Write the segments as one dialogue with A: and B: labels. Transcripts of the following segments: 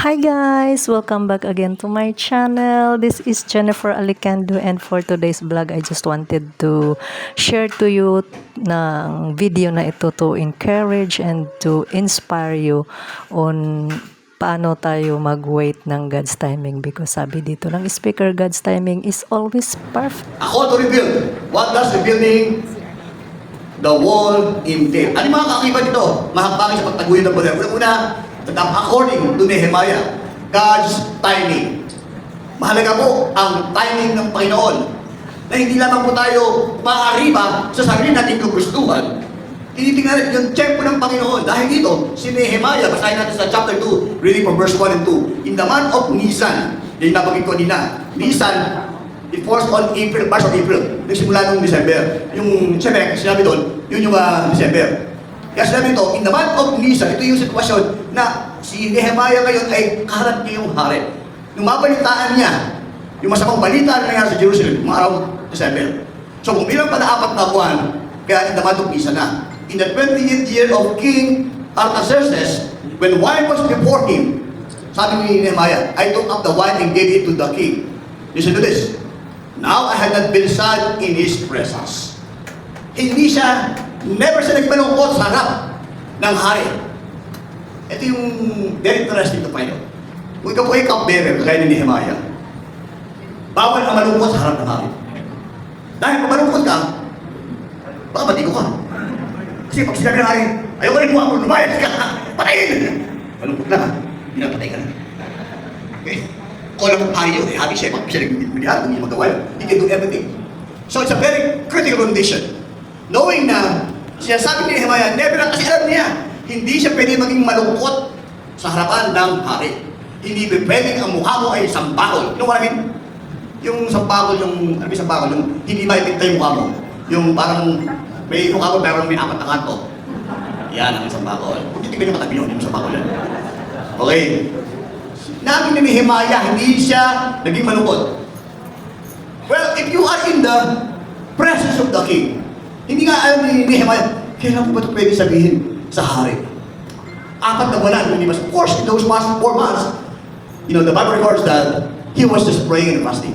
A: Hi guys! Welcome back again to my channel. This is Jennifer Alicando, and for today's vlog, I just wanted to share to you ng video na ito to encourage and to inspire you on paano tayo mag-wait ng God's timing, because sabi dito ng speaker, God's timing is always perfect.
B: Ako to rebuild. What does rebuilding the wall entail? Ano yung mga kakiba dito? Mahapangin sa pagtaguyod ng poder. Una-una, according to Nehemiah, God's timing. Mahalaga po ang timing ng Panginoon. Na hindi lamang po tayo maariba sa sarili nating kagustuhan. Tinitingnan natin yung tiyempo ng Panginoon. Dahil dito, si Nehemiah, basahin natin sa chapter 2, reading from verse 1 and 2. In the month of Nisan, yung nabanggit ko nina, Nisan, it falls on April, March of April. Nagsimula nung December. Yung sinabi doon, yun yung December. Kaya sinabi ito, in the month of Nisan, ito yung sitwasyon na si Nehemiah ngayon ay kaharap niya yung hari. Nung mabalitaan niya, yung masamang balita na nangyari sa Jerusalem, mga araw December. So kung bilang pala 4 na buwan, kaya in the month of Nisan na. In the 20th year of King Artaxerxes, when wine was before him, sabi ni Nehemiah, I took up the wine and gave it to the king. Listen to this. Now I had not been sad in his presence. Hindi siya, never siya nagmalungkot sa harap ng hari. Ito yung very interesting to find out. Kung ikaw po ay cupbearer, kaya ni Nehemiah, bawal ang malungkot sa harap ng hari. Dahil kung malungkot ka, baka matigo ka. Kasi pag sinabi ng hari, ayaw ka rin mo ako, lumayas ka, patayin! Malungkot na ka, pinapatay ka na. Okay? Call of hari yun, hari siya, pag siya nagmimilihal, hindi magawa yun. He can do everything. So it's a very critical condition. Knowing na, sinasabi ni Nehemiah, never na kasi alam niya, hindi siya pwede maging malungkot sa harapan ng hari. Hindi pwedeng ang mukha mo ay sambakol. You know what I mean? Yung sambakol, ano yung sambakol? Yung hindi maipinta yung mukha mo. Yung parang, may mukha mo pero may 4 na kanto. Yan ang sambakol. Kung titignan yung katabi yun, yung sambakol yan. Okay. Nabi ni Nehemiah, hindi siya naging malungkot. Well, if you are in the presence of the king, hindi nga alam ni Nehemiah, kailan ko ba ito pwede sabihin sa hari? 4 na buwan, hindi mas. Of course, in those 4 months, you know, the Bible records that he was just praying and fasting.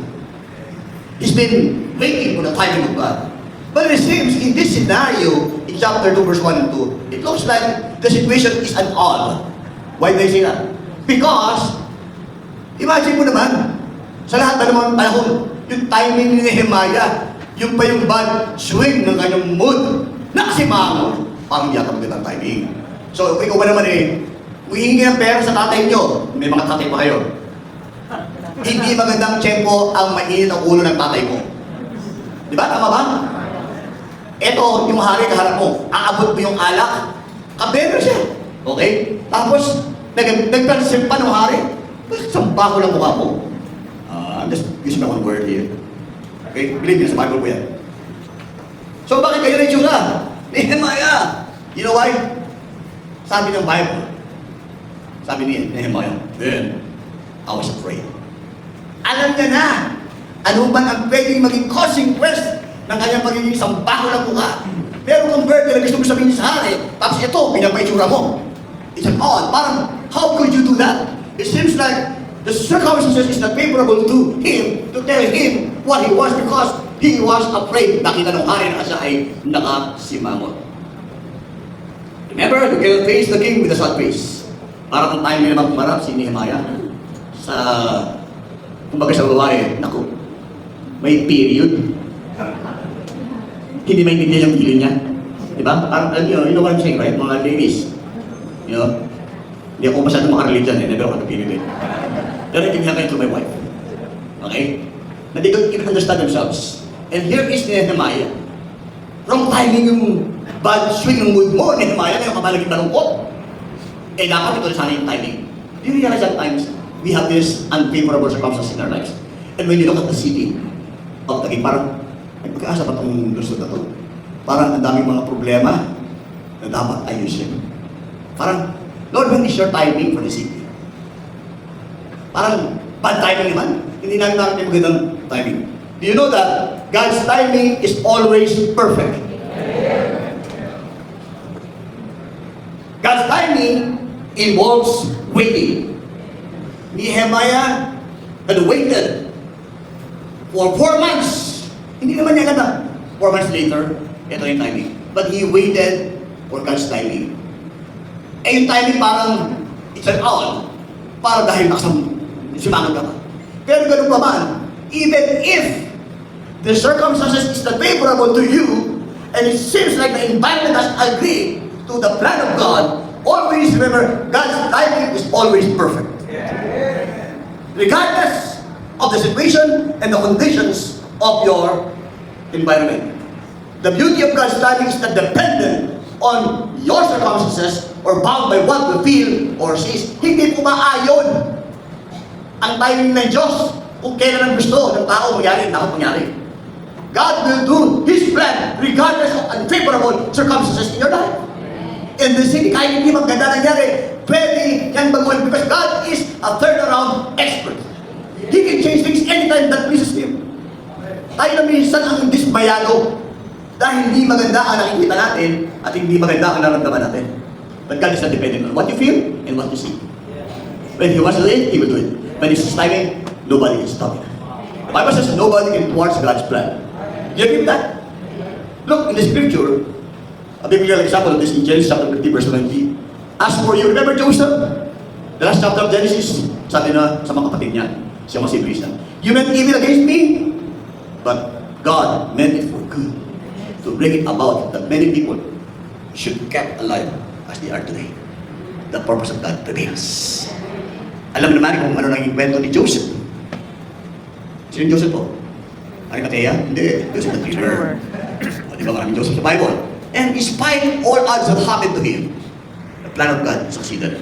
B: He's been waiting for the timing of God. But it seems, in this scenario, in chapter 2, verse 1 and 2, it looks like the situation is an odd. Why do I say that? Because, imagine mo naman, sa lahat na naman panahon, yung timing ni Nehemiah, yung pa yung bad swing ng kanyang mood, nakasimangon, parang yakap ng timing. So, ikaw ba naman humihingi ng pera sa tatay nyo, may mga tatay pa kayo. Hindi magandang tiyempo ang mainit ang ulo ng tatay mo. Di ba? Tama ba? Ito, yung hari kaharap mo, aabot mo yung alak, kabero siya. Okay? Tapos, nagpansin pa ng hari, samba ko lang mukha mo. I'm just using my own word here. Okay? Believe me, sa Bible po yan. So, bakit kayo rin yung Nehemiah? You know why? Sabi ng Bible, sabi ni Nehemiah, then, I was afraid. Alam niya na, ano man ang pwedeng maging consequence ng kanyang pagiging sambaho ng mukha. Pero kung bird na gusto mo sabihin sa hari, tapos ito, pinapaitura mo. It's an odd. Parang, how could you do that? It seems like the circumstances is not favorable to him, to tell him what he was, because he was afraid. Nakita ng hari na siya ay nakasimangot. Remember, you can face the king with a sad face. Para kung tayo may naman pumarap si Nehemiah sa, kumbaga sa babae, naku, may period. Hindi maintindihan yung feeling niya. Diba? Parang, you know what I'm saying, right? Mga ladies. You know? Hindi ako masyadong makarelate dyan, never ako nagpinili. Pero intindihan kayo to my wife. Okay? Na they don't even understand themselves. And here is Nehemiah. Wrong timing yung bad swing ng mood mo, Nehemiah, na yung kamalaging malungkot. Eh, dapat ito sana yung timing. Do you realize that times we have this unfavorable circumstances in our lives? And when you look at the city of Taguig, parang, ay pagkaasa pa itong lusod na ito. Parang ang daming mga problema na dapat ayusin. Parang, Lord, when is your timing for the city? Parang, bad timing naman. Hindi namin nakita yung magandang timing. Do you know that God's timing is always perfect? God's timing involves waiting. Nehemiah had waited for 4 months. Hindi naman niya agad 4 months later, ito yung timing. But he waited for God's timing. Eh yung timing parang, it's an hour. Para dahil simangan ka pa. Pero ganun pa man, even if the circumstances is not favorable to you, and it seems like the environment has agreed to the plan of God, always remember, God's timing is always perfect. Regardless of the situation and the conditions of your environment. The beauty of God's timing is not dependent on your circumstances or bound by what you feel or see. Hindi umaayon ang timing ng Diyos kung kailan ang gusto ng tao mangyari, dapat mangyari. God will do His plan regardless of unfavorable circumstances in your life. And the city, kahit hindi maganda nangyari, pwede yan baguhin because God is a turnaround expert. He can change things anytime that pleases Him. Tayo na minsan ang dismayado dahil hindi maganda ang nakikita natin at hindi maganda ang nararamdaman natin. But God is not dependent on what you feel and what you see. When He wants to do it, He will do it. When it's His timing, nobody can stop it. The Bible says nobody can thwart God's plan. Do you agree with that? Look, in the scripture, a biblical example of this in Genesis chapter 50 verse 20. As for you, remember Joseph? The last chapter of Genesis, sabi na sa mga kapatid niya, siya mga siblings niya. You meant evil against me, but God meant it for good, to bring it about that many people should be kept alive as they are today. The purpose of God prevails. Alam naman kung ano naging kwento ni Joseph. Sino yung Joseph po? Arimathea? Hindi. Joseph the dreamer. Di ba maraming Joseph sa Bible? And despite all odds that happened to him, the plan of God succeeded.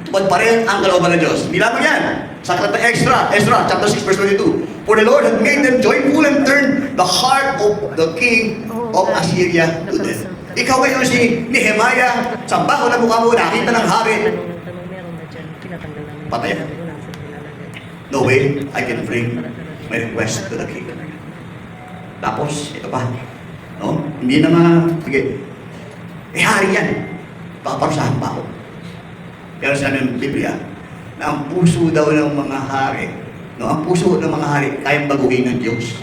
B: Tupad pa rin ang kalooban ng Diyos. Hindi lamang yan. Sa aklat ng Ezra chapter 6 verse 22. For the Lord had made them joyful and turned the heart of the king of Assyria to them. Ikaw ngayon si Nehemiah, sa baho na mukha mo, nakita ng hari. Patay. No way I can bring my request to the king. Tapos, ito pa. No? Hindi na sige. Hari yan. Paparusahan pa ako. Pero sabi ng Biblia, na ang puso daw ng mga hari, no? Ang puso ng mga hari, kayang baguhin ng Diyos.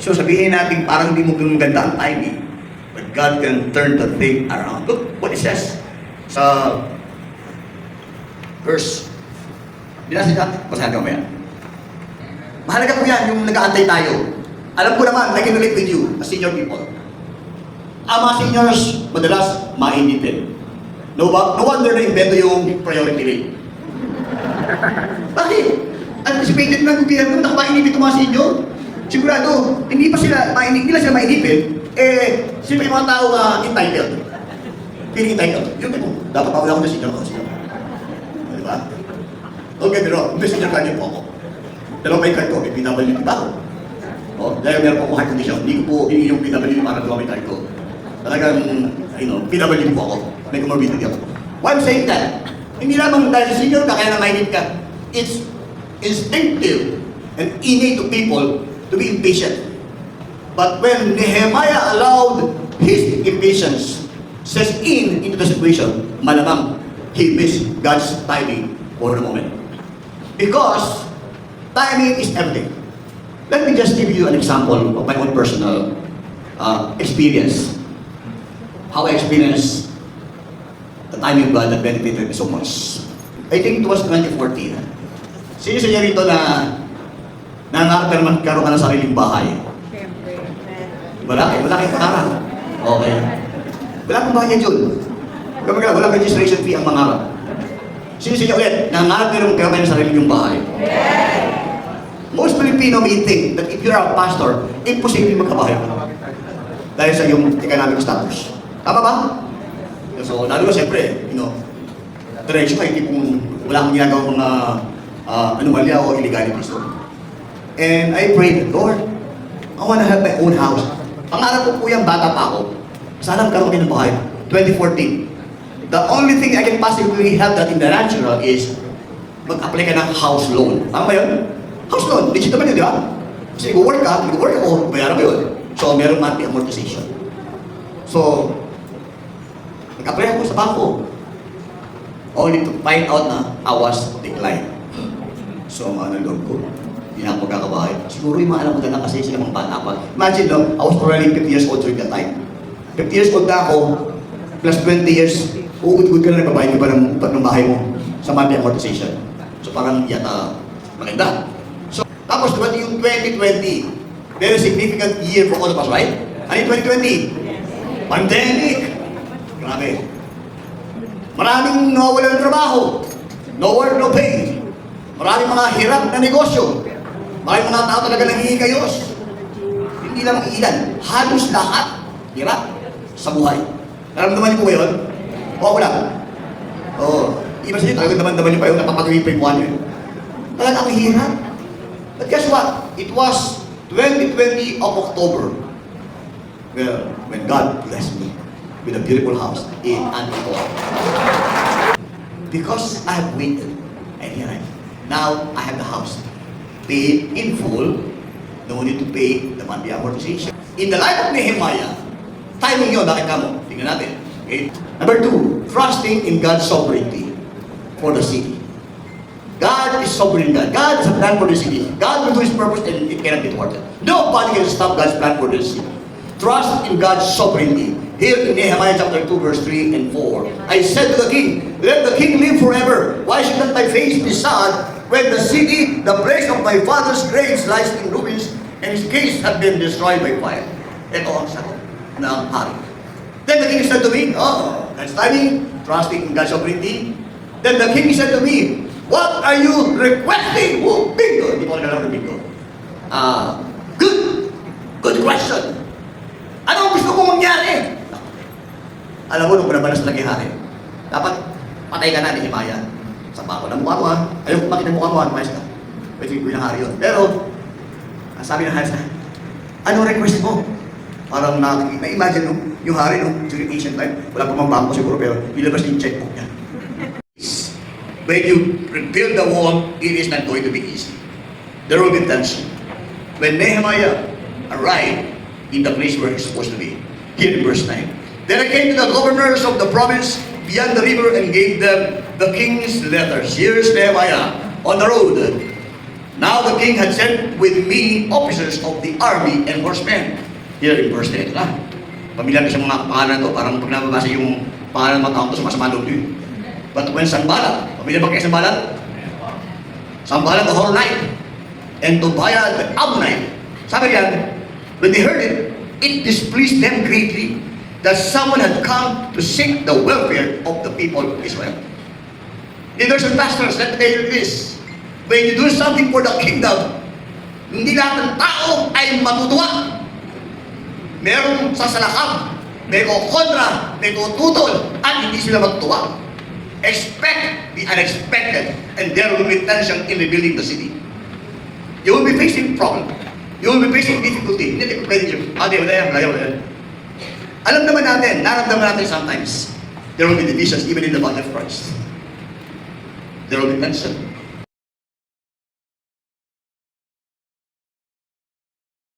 B: So sabihin natin, parang hindi mo ganda ang timing. But God can turn the thing around. Look what it says sa verse. Binasa natin. Basahan ka mo yan. Mahalaga po yan, yung nag-aantay tayo. Alam ko naman, I can relate with you, as senior people. Ang mga seniors, madalas, mainipin. No wonder na-invento yung priority rate. Bakit? Anticipated na kung kailan mo nakamainipin itong mga senior. Sigurado, hindi sila mainipin, sila yung mga tao entitled. Feeling entitled. Yung tipo, dapat pa ako na senior ko. Diba? Don't get me wrong, may senior card din po ako. Pero may card ko, may PWD pa ako. Dahil meron po akong heart condition, hindi ko po yung PWD para gawa may card ko. Talagang, PWD po ako. May comorbidity ako. Why I'm saying that? Hindi lamang dahil sa senior ka, kaya na mainit ka. It's instinctive and innate to people to be impatient. But when Nehemiah allowed his impatience set into the situation, malamang he missed God's timing for a moment. Because timing is everything. Let me just give you an example of my own personal experience. How I experienced the timing of God that benefited me so much. I think it was 2014. Sino sa inyo rito na nangarap ka naman karoon ka ng sariling bahay? Wala kayong pangarap. Okay. Wala kang bahay yun. Walang registration fee ang mangarap. Sino sa inyo ulit, nangarap ka naman karoon ng sariling bahay? Most Filipino may think that if you're a pastor, imposible magkabahay ka. Dahil sa iyong economic status. Tama ba? So, lalo na siyempre, diretso kayo, hindi kung wala kang ginagawang mga anomalya o illegalities. And I prayed, Lord, I want to have my own house. Pangarap ko po yung bata pa ako. Sana magkaroon kayo ng bahay. 2014. The only thing I can possibly have that in the natural is mag-apply ka ng house loan. Tama ba yun? House loan, legit naman yun, di ba? Kasi mag-work ako, bayaran mo yun. So, meron monthly amortization. So, nag-apply ako sa bangko. Only to find out na I was declined. Clyde. So, ang ano loob ko, hindi na ako magkakabahay. Siguro yung mga alam ko na lang kasi sila mga bata pa. Imagine, no, I was probably 50 years old during that time. 50 years old na ako, plus 20 years, uugod-ugod ka na nagbabayad ka pa ng bahay mo sa monthly amortization. So, parang yata maganda. So, tapos dumating yung 2020, very significant year for all of us, right? Ano yung 2020? Pandemic! Grabe. Maraming nawawalan ng trabaho. No work, no pay. Maraming mga hirap na negosyo. Maraming mga tao talaga nangihikayos. Hindi lang ilan. Halos lahat hirap sa buhay. Naramdaman niyo po ba yun? O ako lang? Oo. Iba sa inyo, talagang naman niyo pa yung napapatuloy pa yung buwan niyo. Talagang ang hirap. But guess what? It was 2020 of October. Well, when God blessed me with a beautiful house in Antipolo. Because I have waited, and here I am. Now, I have the house. Paid in full, no need to pay the monthly amortization. In the life of Nehemiah, timing yun, nakita mo. Tingnan natin. Okay? Number 2, trusting in God's sovereignty for the city. God is sovereign God. God has a plan for the city. God will do His purpose and it cannot be thwarted. Nobody can stop God's plan for the city. Trust in God's sovereignty. Here in Nehemiah chapter 2, verse 3 and 4. I said to the king, let the king live forever. Why should not my face be sad when the city, the place of my father's graves, lies in ruins and his gates have been destroyed by fire? Ito ang sagot ng hari. Then the king said to me, oh, that's timing, trusting in God's sovereignty. Then the king said to me, what are you requesting? Oh, bingo! Hindi ko alam ng bingo. Good question. Ano ang gusto kong mangyari? Alam mo, nung pinabalas na hari, dapat patay ka na ni Nehemiah. Sapa ko ng mukha mo, ha? Ayaw ko makita mukha mo, mais ka. Pwede ko yung hari yun. Pero, ang sabi ng hari sa ano request mo? Parang na-imagine nung yung hari nung during ancient time, wala pa mang bangko siguro, pero nilabas yung checkbook niya. When you rebuild the wall, it is not going to be easy. There will be tension. When Nehemiah arrived in the place where he's supposed to be, here in verse 9, then I came to the governors of the province beyond the river and gave them the king's letters. Here's Nehemiah on the road. Now the king had sent with me officers of the army and horsemen. Here in verse 10. Pamilyar sa mga pangalan to, parang pag nababasa yung pangalan ng mga taong to, sumasama loob yun. But when Sanballat, pamilyar ba kayo Sanballat? Sanballat the Horonite and Tobiah the Ammonite. Sabi riyan, when they heard it, it displeased them greatly that someone had come to seek the welfare of the people of Israel. Leaders and pastors, let me tell you this. When you do something for the kingdom, hindi lahat ng tao ay matutuwa. Merong sasalakab, may kontra, may tututol, at hindi sila magtuwa. Expect the unexpected, and there will be tension in rebuilding the city. You will be facing problem. You will be facing difficulty. Hindi ko pwede yun. Wala yan. Alam naman natin, naramdaman natin sometimes, there will be divisions even in the body of Christ. There will be tension.